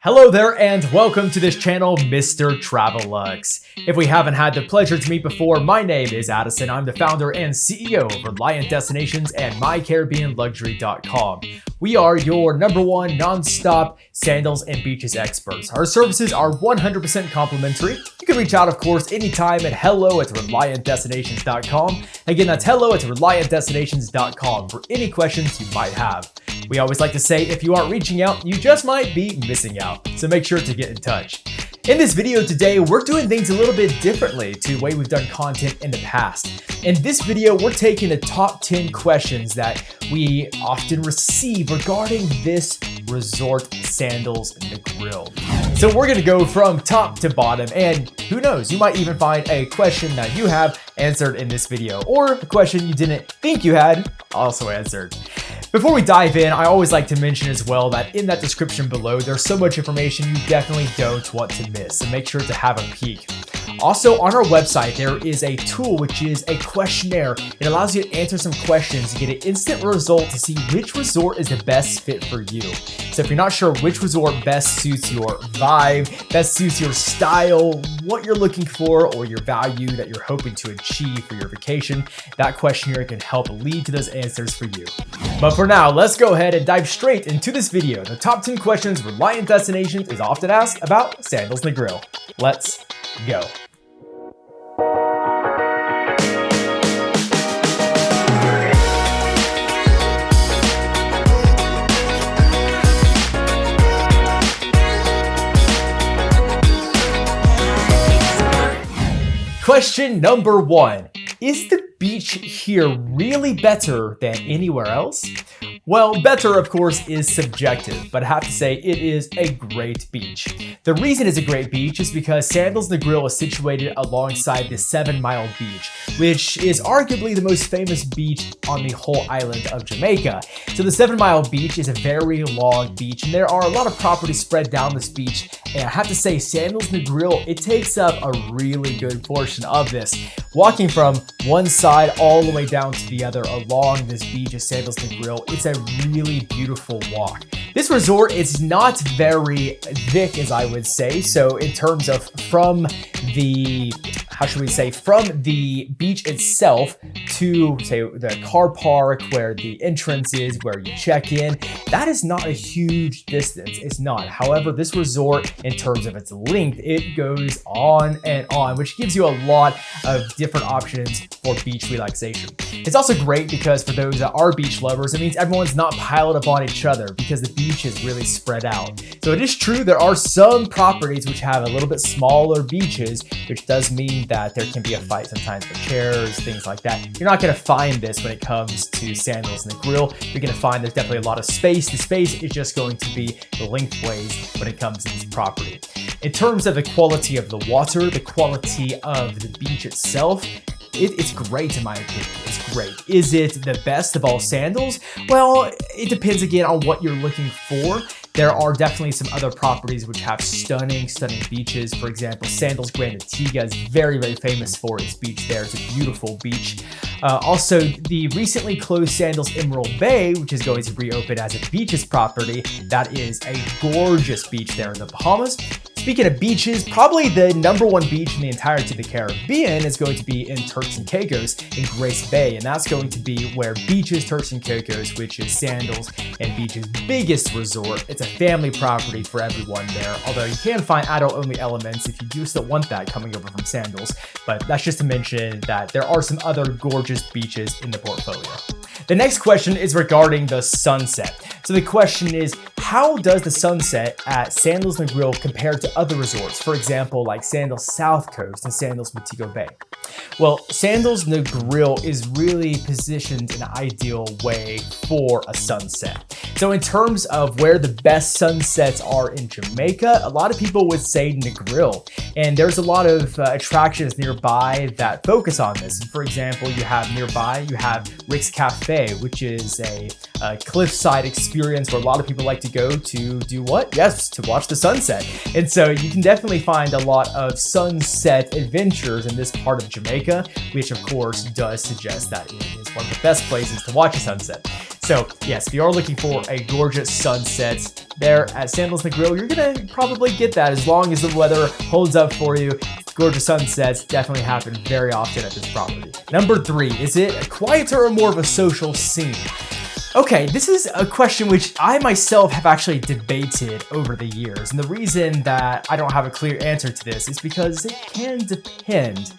Hello there and welcome to this channel, Mr. TraveLux. If we haven't had the pleasure to meet before, my name is 𝗏𝗏. I'm the founder and CEO of Reliant Destinations and 𝗏𝗏𝗋𝗆𝑒𝗡𝗏𝗔�ry.com. We are your #1 non-stop sandals and beaches experts. Our services are 100% complimentary. You can reach out, of course, anytime at hello@reliantdestinations.com. Again, that's hello@reliantdestinations.com for any questions you might have. We always like to say, if you aren't reaching out, you just might be missing out. So make sure to get in touch. In this video today, we're doing things a little bit differently to the way we've done content in the past. In this video, we're taking the top 10 questions that we often receive regarding this resort, Sandals Negril. So we're gonna go from top to bottom, and who knows, you might even find a question that you have answered in this video, or a question you didn't think you had also answered. Before we dive in, I always like to mention as well that in that description below, there's so much information you definitely don't want to miss, so make sure to have a peek. Also, on our website, there is a tool which is a questionnaire. It allows you to answer some questions. You get an instant result to see which resort is the best fit for you. So if you're not sure which resort best suits your vibe, best suits your style, what you're looking for, or your value that you're hoping to achieve for your vacation, that questionnaire can help lead to those answers for you. But for now, let's go ahead and dive straight into this video. The top 10 questions Reliant Destinations is often asked about Sandals Negril. Let's go. Question number 1. Is the beach here really better than anywhere else? Well, better, of course, is subjective, but I have to say it is a great beach. The reason it's a great beach is because Sandals Negril is situated alongside the 7 Mile Beach, which is arguably the most famous beach on the whole island of Jamaica. So the 7 Mile Beach is a very long beach, and there are a lot of properties spread down this beach, and I have to say Sandals Negril, it takes up a really good portion of this. Walking from one side all the way down to the other along this beach of Sandals Negril, it's a really beautiful walk. This resort is not very thick, as I would say. So in terms of from the, from the beach itself to, say, the car park where the entrance is, where you check in, that is not a huge distance. It's not. However, this resort, in terms of its length, it goes on and on, which gives you a lot of different options for beach relaxation. It's also great because for those that are beach lovers, it means everyone's not piled up on each other because the beach is really spread out. So it is true there are some properties which have a little bit smaller beaches, which does mean that there can be a fight sometimes for chairs, things like that. You're not going to find this when it comes to Sandals Negril. You're going to find there's definitely a lot of space. The space is just going to be lengthways when it comes to this property. In terms of the quality of the water, the quality of the beach itself, it's great in my opinion. It's great. Is it the best of all Sandals? Well, it depends again on what you're looking for. There are definitely some other properties which have stunning beaches. For example, Sandals Grand Antigua is very, very famous for its beach there. It's a beautiful beach. Also, the recently closed Sandals Emerald Bay, which is going to reopen as a beaches property, that is a gorgeous beach there in the Bahamas. Speaking of beaches, probably the #1 beach in the entirety of the Caribbean is going to be in 𝘚rcs and 𝘬𝑗𝑘𝑜s in Grace Bay, and that's going to be where Beaches 𝘚rcs and 𝘬𝑗𝑘𝑜s, which is Sandals and Beach's biggest resort. It's a family property for everyone there, although you can find adult-only elements if you do still want that coming over from Sandals, but that's just to mention that there are some other gorgeous beaches in the portfolio. The next question is regarding the sunset. So the question is, how does the sunset at Sandals Negril compare to other resorts, for example, like Sandals South Coast and Sandals Montego Bay? Well, Sandals Negril is really positioned in an ideal way for a sunset. So in terms of where the best sunsets are in Jamaica, a lot of people would say Negril. And there's a lot of attractions nearby that focus on this. For example, you have 𝗏𝗏𝗰𝘂 Cafe, which is a cliffside experience where a lot of people like to go to do what? Yes, to watch the sunset. And so you can definitely find a lot of sunset adventures in this part of Jamaica, which of course does suggest that it is one of the best places to watch a sunset. So yes, if you are looking for a gorgeous sunset there at Sandals Negril, you're gonna probably get that as long as the weather holds up for you. Gorgeous sunsets definitely happen very often at this property. Number 3, is it quieter or more of a social scene? Okay, this is a question which I myself have actually debated over the years. And the reason that I don't have a clear answer to this is because it can depend.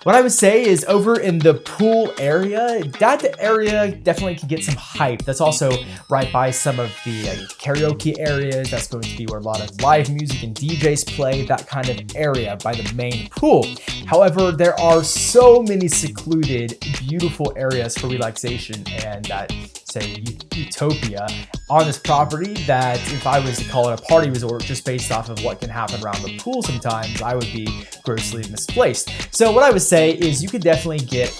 What I would say is over in the pool area, that area definitely can get some hype. That's also right by some of the karaoke areas. That's going to be where a lot of live music and DJs play, that kind of area by the main pool. However, there are so many secluded, beautiful areas for relaxation and that, say, utopia on this property that if I was to call it a party resort just based off of what can happen around the pool sometimes, I would be grossly misplaced. So what I would say is you could definitely get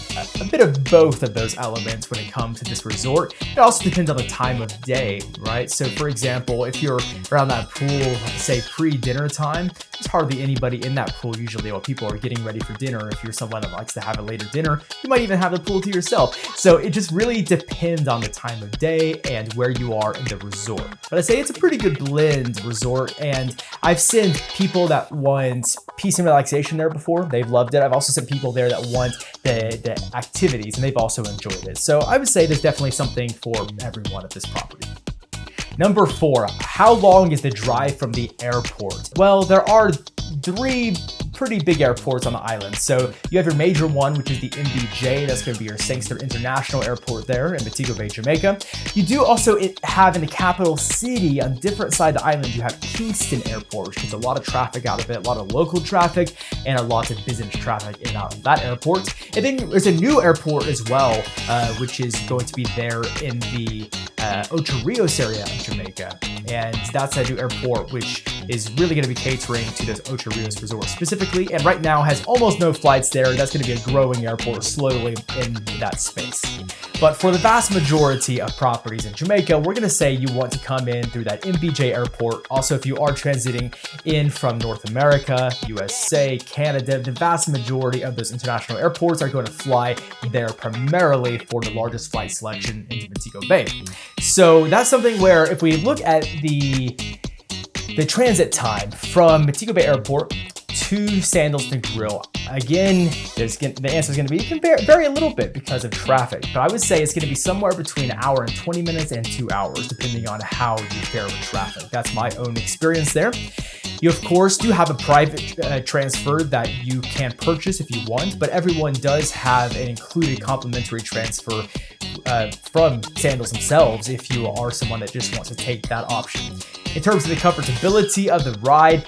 a bit of both of those elements when it comes to this resort. It also depends on the time of day, right? So for example, if you're around that pool, say pre-dinner time, there's hardly anybody in that pool usually while people are getting ready for dinner. If you're someone that likes to have a later dinner, you might even have the pool to yourself. So it just really depends on the time of day and where you are in the resort. But I say it's a pretty good blend resort, and I've seen people that want peace and relaxation there before. They've loved it. I've also seen people there that want the activities, and they've also enjoyed it. So I would say there's definitely something for everyone at this property. Number 4, how long is the drive from the airport? Well, there are 3 pretty big airports on the island. So you have your major one, which is the MBJ. That's going to be your Sangster International Airport there in Montego Bay, Jamaica. You do also have in the capital city on different side of the island, you have Kingston Airport, which gets a lot of traffic out of it, a lot of local traffic and a lot of business traffic in and out of that airport. And then there's a new airport as well, which is going to be there in the Ocho Rios area of Jamaica. And that's a new airport, which is really going to be catering to those Ocho Rios resorts specifically. And right now has almost no flights there. That's going to be a growing airport slowly in that space. But for the vast majority of properties in Jamaica, we're going to say you want to come in through that MBJ airport. Also, if you are transiting in from North America, USA, Canada, the vast majority of those international airports are going to fly there primarily for the largest flight selection into Montego Bay. So that's something where if we look at the transit time from Montego Bay Airport to Sandals Negril, again, the answer is going to be it can vary a little bit because of traffic, but I would say it's going to be somewhere between an hour and 20 minutes and 2 hours, depending on how you fare with traffic. That's my own experience there. You, of course, do have a private transfer that you can purchase if you want, but everyone does have an included complimentary transfer from Sandals themselves if you are someone that just wants to take that option. In terms of the comfortability of the ride,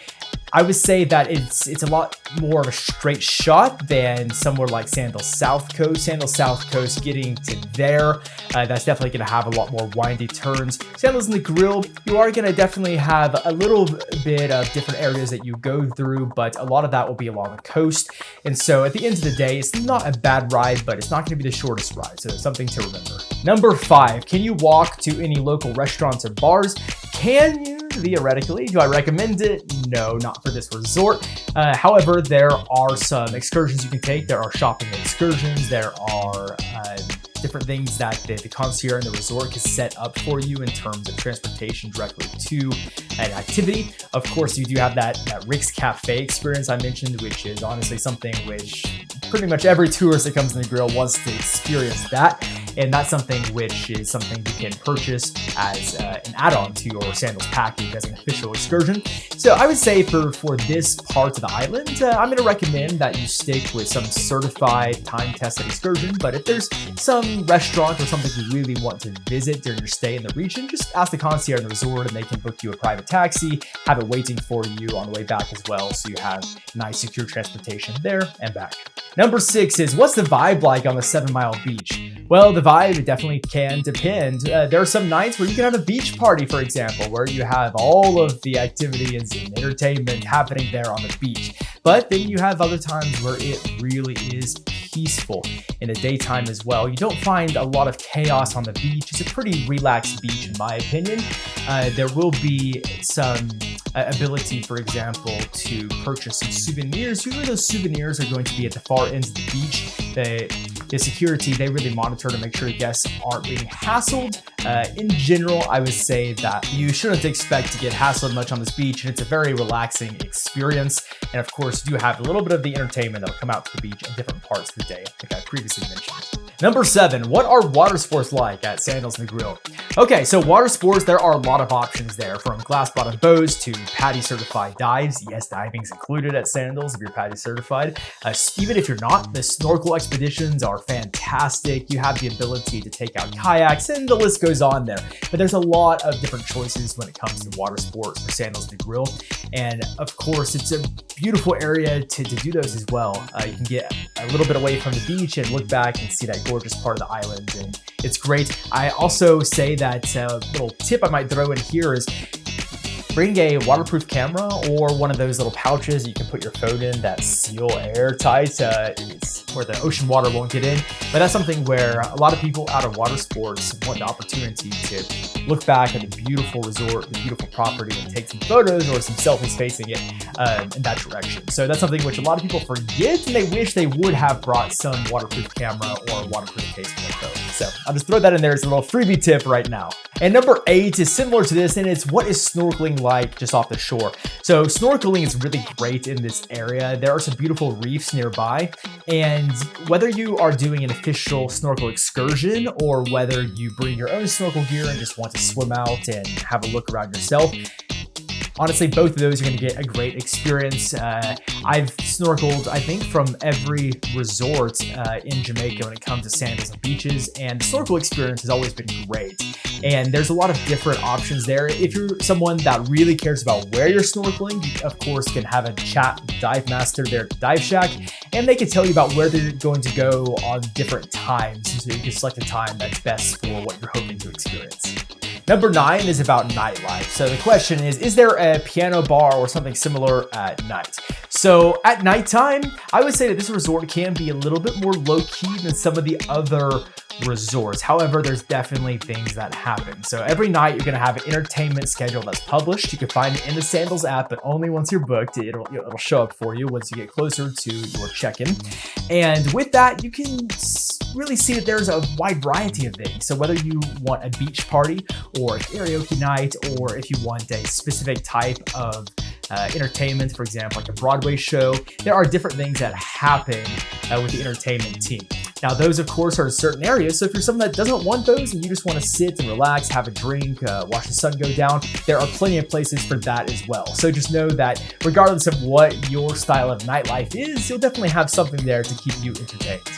I would say that it's a lot more of a straight shot than somewhere like Sandals South Coast. Sandals South Coast, getting to there, that's definitely going to have a lot more windy turns. Sandals Negril, you are going to definitely have a little bit of different areas that you go through, but a lot of that will be along the coast. And so at the end of the day, it's not a bad ride, but it's not going to be the shortest ride. So something to remember. Number 5, can you walk to any local restaurants or bars? Can you? Theoretically. Do I recommend it? No, not for this resort. However, there are some excursions you can take. There are shopping excursions. There are different things that the concierge and the resort can set up for you in terms of transportation directly to an activity. Of course, you do have that 𝗏𝗏𝗏 Cafe experience I mentioned, which is honestly something which pretty much every tourist that comes to the grill wants to experience that. And that's something which is something you can purchase as an add-on to your Sandals package as an official excursion. So I would say for this part of the island, I'm going to recommend that you stick with some certified time-tested excursion. But if there's some restaurant or something you really want to visit during your stay in the region, just ask the concierge in the resort and they can book you a private taxi, have it waiting for you on the way back as well, so you have nice secure transportation there and back. Number 6 is, what's the vibe like on the 7 Mile Beach? Well, the vibe definitely can depend. There are some nights where you can have a beach party, for example, where you have all of the activities and entertainment happening there on the beach. But then you have other times where it really is peaceful in the daytime as well. You don't find a lot of chaos on the beach. It's a pretty relaxed beach, in my opinion. There will be some ability, for example, to purchase some souvenirs. Usually those souvenirs are going to be at the far ends of the beach. the security, they really monitor to make sure guests aren't being hassled. In general, I would say that you shouldn't expect to get hassled much on this beach, and it's a very relaxing experience. And of course, you do have a little bit of the entertainment that'll come out to the beach at different parts of the day, like I previously mentioned. Number 7, what are water sports like at Sandals Negril? Okay, so water sports, there are a lot of options there, from glass bottom bows to PADI certified dives. Yes, diving's included at Sandals if you're PADI certified. Even if you're not, the snorkel expeditions are fantastic. You have the ability to take out kayaks, and the list goes on there. But there's a lot of different choices when it comes to water sports for Sandals Negril. And of course, it's a beautiful area to do those as well. You can get a little bit away from the beach and look back and see that gorgeous part of the island, and it's great. I also say that little tip I might throw in here is bring a waterproof camera or one of those little pouches you can put your phone in that seal airtight. It's where the ocean water won't get in. But that's something where a lot of people out of water sports want the opportunity to look back at the beautiful resort, the beautiful property, and take some photos or some selfies facing it in that direction. So that's something which a lot of people forget, and they wish they would have brought some waterproof camera or waterproof case for their phone. So I'll just throw that in there as a little freebie tip right now. And number 8 is similar to this, and it's what is snorkeling like just off the shore. So snorkeling is really great in this area. There are some beautiful reefs nearby, and whether you are doing an official snorkel excursion or whether you bring your own snorkel gear and just want to swim out and have a look around yourself, honestly, both of those are going to get a great experience. I've snorkeled, I think, from every resort in Jamaica when it comes to sandals and beaches, and the snorkel experience has always been great. And there's a lot of different options there. If you're someone that really cares about where you're snorkeling, you of course can have a chat with the dive master there at the dive shack, and they can tell you about where they're going to go on different times, so you can select a time that's best for what you're hoping to experience. Number 9 is about nightlife. So the question is there a piano bar or something similar at night? So at nighttime, I would say that this resort can be a little bit more low-key than some of the other resorts. However, there's definitely things that happen. So every night you're going to have an entertainment schedule that's published. You can find it in the Sandals app, but only once you're booked. It'll show up for you once you get closer to your check-in. And with that, you can really see that there's a wide variety of things. So whether you want a beach party or a karaoke night, or if you want a specific type of entertainment, for example, like a Broadway show, there are different things that happen with the entertainment team. Now, those, of course, are in certain areas. So if you're someone that doesn't want those and you just want to sit and relax, have a drink, watch the sun go down, there are plenty of places for that as well. So just know that regardless of what your style of nightlife is, you'll definitely have something there to keep you entertained.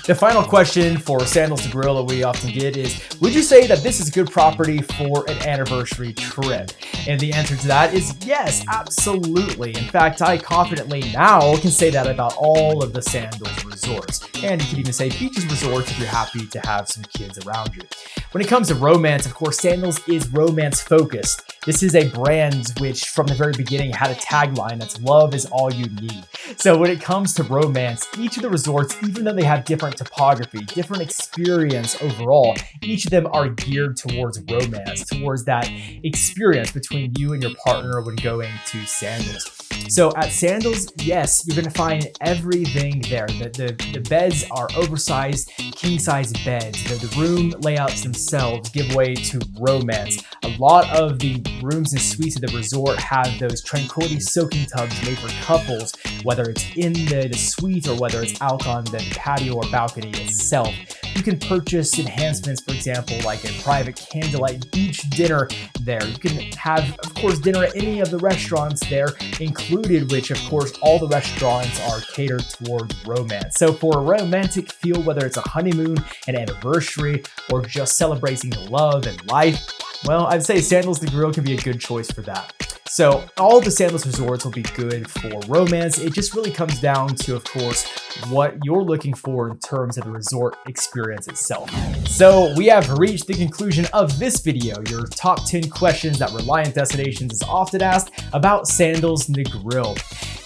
The final question for Sandals Negril that we often get is, would you say that this is a good property for an anniversary trip? And the answer to that is yes, absolutely. In fact, I confidently now can say that about all of the Sandals resorts. And you could even say beaches resorts if you're happy to have some kids around you. When it comes to romance, of course, Sandals is romance focused. This is a brand which from the very beginning had a tagline that's love is all you need. So when it comes to romance, each of the resorts, even though they have different topography, different experience overall, each of them are geared towards romance, towards that experience between you and your partner when going to Sandals. So at Sandals, yes, you're going to find everything there. The beds are oversized, king-size beds. The room layouts themselves give way to romance. A lot of the rooms and suites of the resort have those tranquility soaking tubs made for couples, whether it's in the suite or whether it's out on the patio or balcony itself. You can purchase enhancements, for example, like a private candlelight beach dinner there. You can have, of course, dinner at any of the restaurants there included, which, of course, all the restaurants are catered towards romance. So for a romantic feel, whether it's a honeymoon, an anniversary, or just celebrating love and life, well, I'd say Sandals Negril can be a good choice for that. So all the Sandals resorts will be good for romance. It just really comes down to, of course, what you're looking for in terms of the resort experience itself. So we have reached the conclusion of this video, your top 10 questions that Reliant Destinations is often asked about Sandals Negril.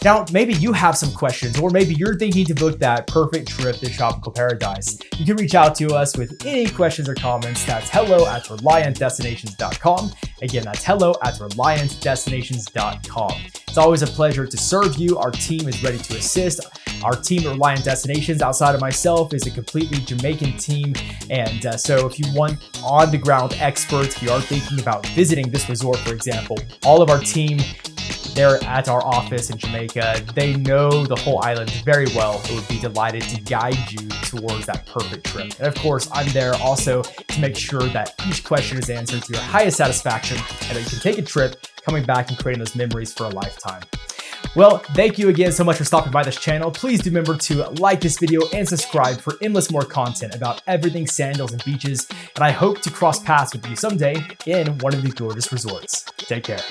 Now, maybe you have some questions, or maybe you're thinking to book that perfect trip to tropical paradise. You can reach out to us with any questions or comments. That's hello@reliantdestinations.com. Again, that's hello@reliantdestinations.com. It's always a pleasure to serve you. Our team is ready to assist. Our team at Reliant Destinations, outside of myself, is a completely Jamaican team. And so if you want on-the-ground experts, if you are thinking about visiting this resort, for example, all of our team, they're at our office in Jamaica. They know the whole island very well. It would be delighted to guide you towards that perfect trip. And of course, I'm there also to make sure that each question is answered to your highest satisfaction and that you can take a trip, coming back and creating those memories for a lifetime. Well, thank you again so much for stopping by this channel. Please do remember to like this video and subscribe for endless more content about everything sandals and beaches. And I hope to cross paths with you someday in one of these gorgeous resorts. Take care.